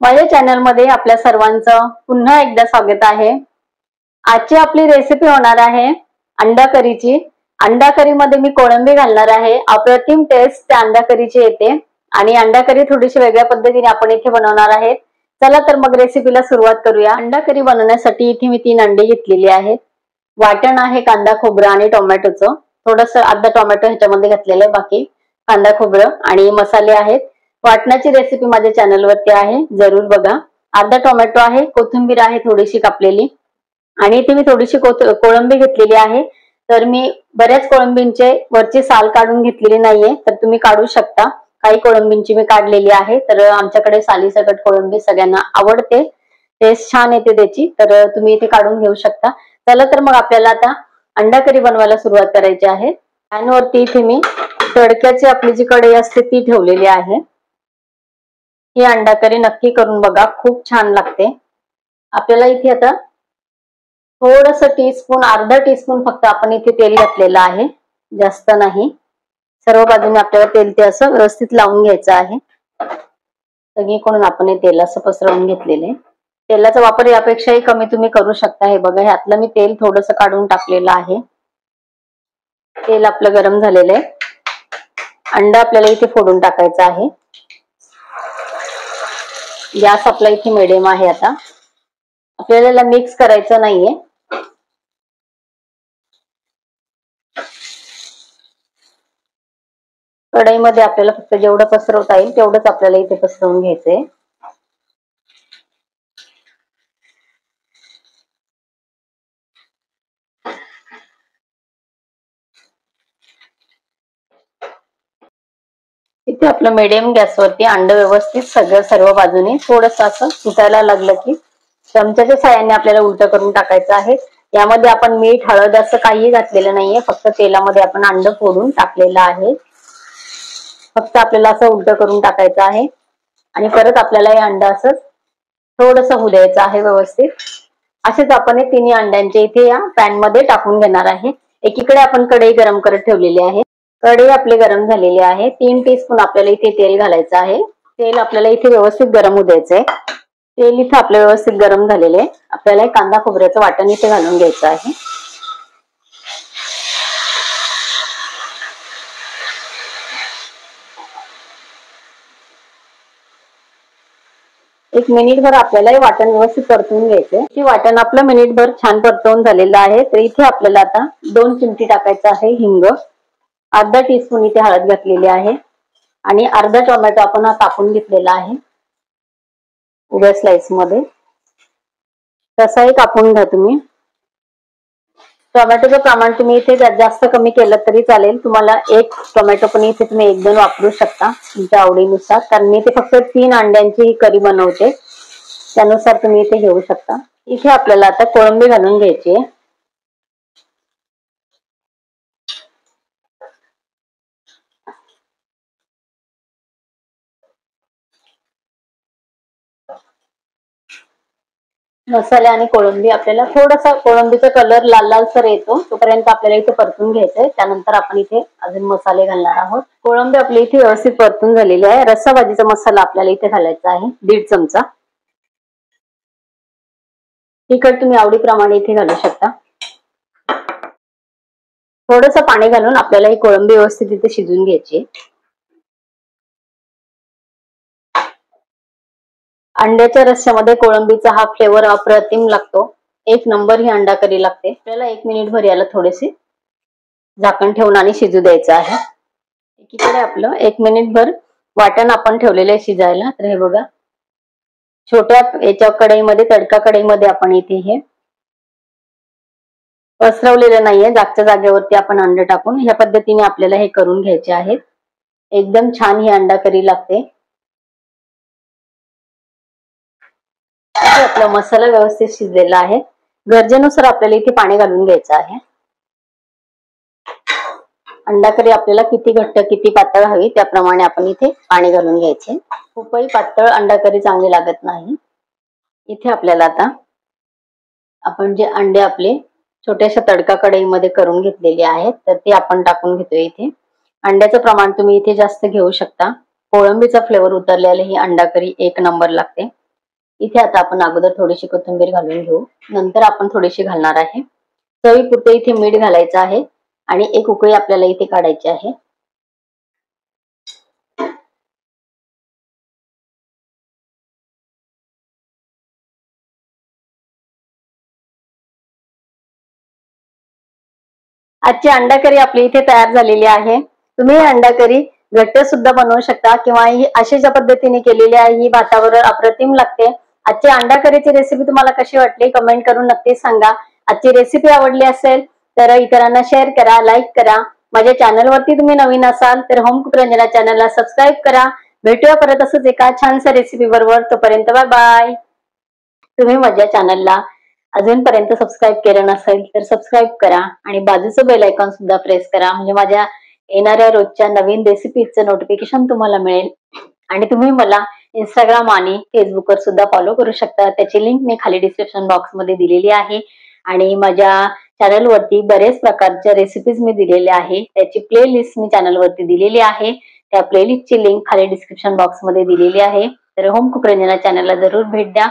माझ्या चॅनल मध्ये आपल्या सर्वांचं पुन्हा एकदा स्वागत आहे। आजची आपली रेसिपी होणार आहे अंडा करीची। अंडा करी मध्ये मी कोळंबी घालणार आहे। अप्रतिम टेस्ट त्या अंडा करीची येते आणि अंडा करी थोडीशी वेगळ्या पद्धतीने आपण इथे बनवणार आहे। चला तर मग रेसिपीला सुरुवात करूया। अंडा करी बनवण्यासाठी इथे मी 3 अंडे घेतलेली आहेत। वाटण आहे कांदा खोबरं आणि टोमॅटोचं, थोडंसं अर्धा टोमॅटो ह्याच्यामध्ये घातलेलं आहे, बाकी कांदा खोबरं आणि मसाले आहेत। वाटणाची रेसिपी माझ्या चॅनल वरती आहे, जरूर बघा। अर्धा टोमॅटो आहे, कोथिंबीर आहे थोडीशी कापलेली आणि इथे मी थोडीशी कोळंबी घेतलेली आहे। तर मी बऱ्याच कोळंबींचे वरची साल काढून घेतलेली नाहीये, तर तुम्ही काढू शकता। काही कोळंबींची मी काढलेली आहे, तर आमच्याकडे सालीसकट कोळंबी सगळ्यांना आवडते, टेस्ट छान येते त्याची, तर तुम्ही इथे काढून घेऊ शकता। चला तर मग आपल्याला आता अंडा करी बनवायला सुरुवात करायची आहे। पॅन वरती इथे मी तडक्याची आपली जी कढई असते ती ठेवलेली आहे। ही अंडा करी नक्की करून बघा, खूप छान लागते। आपल्याला इथे आता थोडंसं टीस्पून, अर्धा टीस्पून फक्त आपण इथे तेल घातलेलं आहे, जास्त नाही। सर्व बाजूने आपल्याला तेल ते असं व्यवस्थित लावून घ्यायचं आहे। सगळीकडून आपण हे तेल असं पसरवून घेतलेले। तेलाचा वापर यापेक्षाही कमी तुम्ही करू शकता। हे बघा, ह्यातलं मी तेल थोडंसं काढून टाकलेलं आहे। तेल आपलं गरम झालेलं आहे। अंडा आपल्याला इथे फोडून टाकायचा आहे। गॅस आपला इथे मिडियम आहे। आता आपल्याला मिक्स करायचं नाहीये। कढईमध्ये आपल्याला फक्त जेवढं पसरवता येईल तेवढंच आपल्याला इथे पसरवून घ्यायचंय। इथे आपलं मीडियम गॅसवरती अंड व्यवस्थित सर्व बाजूने थोडंसं असं सुटायला लागलं की चमच्याच्या साहाय्याने आपल्याला उलट करून टाकायचं आहे। यामध्ये आपण मीठ हळद असं काही घातलेलं नाहीये, फक्त तेलामध्ये आपण अंड फोडून टाकलेलं आहे। फक्त आपल्याला असं उलट करून टाकायचं आहे आणि परत आपल्याला हे अंड असं थोडंसं होऊ द्यायचं आहे व्यवस्थित। असेच आपण हे तिन्ही अंड्यांचे इथे या पॅन मध्ये टाकून घेणार आहे। एकीकडे आपण कढई गरम करत ठेवलेली आहे। कढई आपले गरम झालेली आहे। 3 टीस्पून आपल्याला इथे तेल घालायचं आहे। तेल आपल्याला इथे व्यवस्थित गरम होऊ द्यायचंय। तेल इथे आपलं व्यवस्थित गरम झालेले आहे। आपल्याला कांदा खोबऱ्याचं वाटण इथे घालून घ्यायचं आहे। एक मिनिटभर आपल्याला हे वाटण व्यवस्थित परतवून घ्यायचंय। हे वाटण आपलं मिनिटभर छान परतवून झालेलं आहे। तर इथे आपल्याला आता 2 चिमटी टाकायचं आहे हिंग, अर्धा टीस्पून इथे हळद घातलेली आहे आणि अर्धा टोमॅटो आपण हा कापून घेतलेला आहे उभ्या स्लाइस मध्ये, तसाही कापून घ्या तुम्ही। टोमॅटोचं प्रमाण तुम्ही इथे जास्त कमी केलं तरी चालेल। तुम्हाला एक टोमॅटो पण इथे तुम्ही 1-2 वापरू शकता तुमच्या आवडीनुसार, कारण मी इथे फक्त 3 अंड्यांची ही करी बनवते, त्यानुसार तुम्ही इथे घेऊ शकता। इथे आपल्याला आता कोळंबी घालून घ्यायची आहे। मसाले आणि कोळंबी आपल्याला थोडासा कोळंबीचा कलर लाल लालसर येतो तोपर्यंत आपल्याला इथे परतून घ्यायचंय। त्यानंतर आपण इथे अजून मसाले घालणार आहोत। कोळंबी आपली इथे व्यवस्थित परतून झालेली आहे। रस्सा भाजीचा मसाला आपल्याला इथे घालायचा आहे 1.5 चमचा। तिखट तुम्ही आवडीप्रमाणे इथे घालू शकता। थोडंसं पाणी घालून आपल्याला ही कोळंबी व्यवस्थित इथे शिजवून घ्यायची। अंड्याच्या रस्स्यामध्ये कोळंबीचा हा फ्लेवर अप्रतिम लागतो, 1 नंबर ही अंडा करी लागते। आपल्याला 1 मिनिटभर याला थोडेसे झाकण ठेवून आणि शिजू द्यायचं आहे। एकीकडे आपलं 1 मिनिटभर वाटण आपण ठेवलेलं आहे शिजायला। तर हे बघा, छोट्या याच्या कढईमध्ये, तडका कढईमध्ये आपण इथे हे पसरवलेलं नाहीये, जागच्या जागेवरती आपण अंड टाकून ह्या पद्धतीने आपल्याला हे करून घ्यायचे आहे। एकदम छान ही अंडा करी लागते। आपला मसाला व्यवस्थित शिजलेला आहे। गरजेनुसार आपल्याला इथे पाणी घालून घ्यायचं आहे। अंडा करी आपल्याला किती घट्ट किती पातळ हवी त्याप्रमाणे आपण इथे पाणी घालून घ्यायचे। खूपही पातळ अंडा करी चांगली लागत नाही। इथे आपल्याला आता आपण जे अंडे आपले छोट्याशा तडका कढईमध्ये करून घेतलेले आहेत तर ते आपण टाकून घेतोय इथे। अंड्याचं प्रमाण तुम्ही इथे जास्त घेऊ शकता। कोळंबीचा फ्लेवर उतरलेला ही अंडा करी 1 नंबर लागते। इथे आता आपण अगोदर थोडीशी कोथिंबीर घालून घेऊ, नंतर आपण थोडीशी घालणार आहे. चवीपुरते इथे मीठ घालायचं आहे आणि एक उकळी आपल्याला इथे काढायची आहे. आजची अंडा करी आपली इथे तयार झालेली आहे. तुम्ही अंडा करी घट्ट सुद्धा बनवू शकता किंवा ही अशाच्या पद्धतीने केलेली आहे. ही भाताबरोबर अप्रतिम लागते. आजची अंडा करीची रेसिपी तुम्हाला कशी वाटली कमेंट करून नक्कीच सांगा. आजची रेसिपी आवडली असेल तर इतरांना शेअर करा, लाईक करा. माझ्या चॅनलवरती तुम्ही नवीन असाल तर होम कुक रंजना चॅनलला सबस्क्राईब करा. भेटूया परत असंच एका छानशा रेसिपी बरोबर. तोपर्यंत बाय बाय. तुम्ही माझ्या चॅनलला अजूनपर्यंत सबस्क्राईब केलं नसेल तर सबस्क्राईब करा आणि बाजूचं बेल आयकॉन सुद्धा प्रेस करा, म्हणजे माझ्या येणाऱ्या रोजच्या नवीन रेसिपीचं नोटिफिकेशन तुम्हाला मिळेल. आणि तुम्ही मला इंस्टाग्राम आणि फेसबुकवर सुद्धा फॉलो करू शकता. त्याची लिंक मी खाली डिस्क्रिप्शन बॉक्स मध्ये दिलेली आहे. आणि माझ्या चॅनलवरती बरेच प्रकारच्या रेसिपीज मी दिलेल्या आहे. त्याची प्लेलिस्ट मी चॅनलवरती दिलेली आहे. त्या प्लेलिस्टची लिंक खाली डिस्क्रिप्शन बॉक्स मध्ये दिलेली आहे. तर होम कुक रंजना चॅनलला जरूर भेट द्या.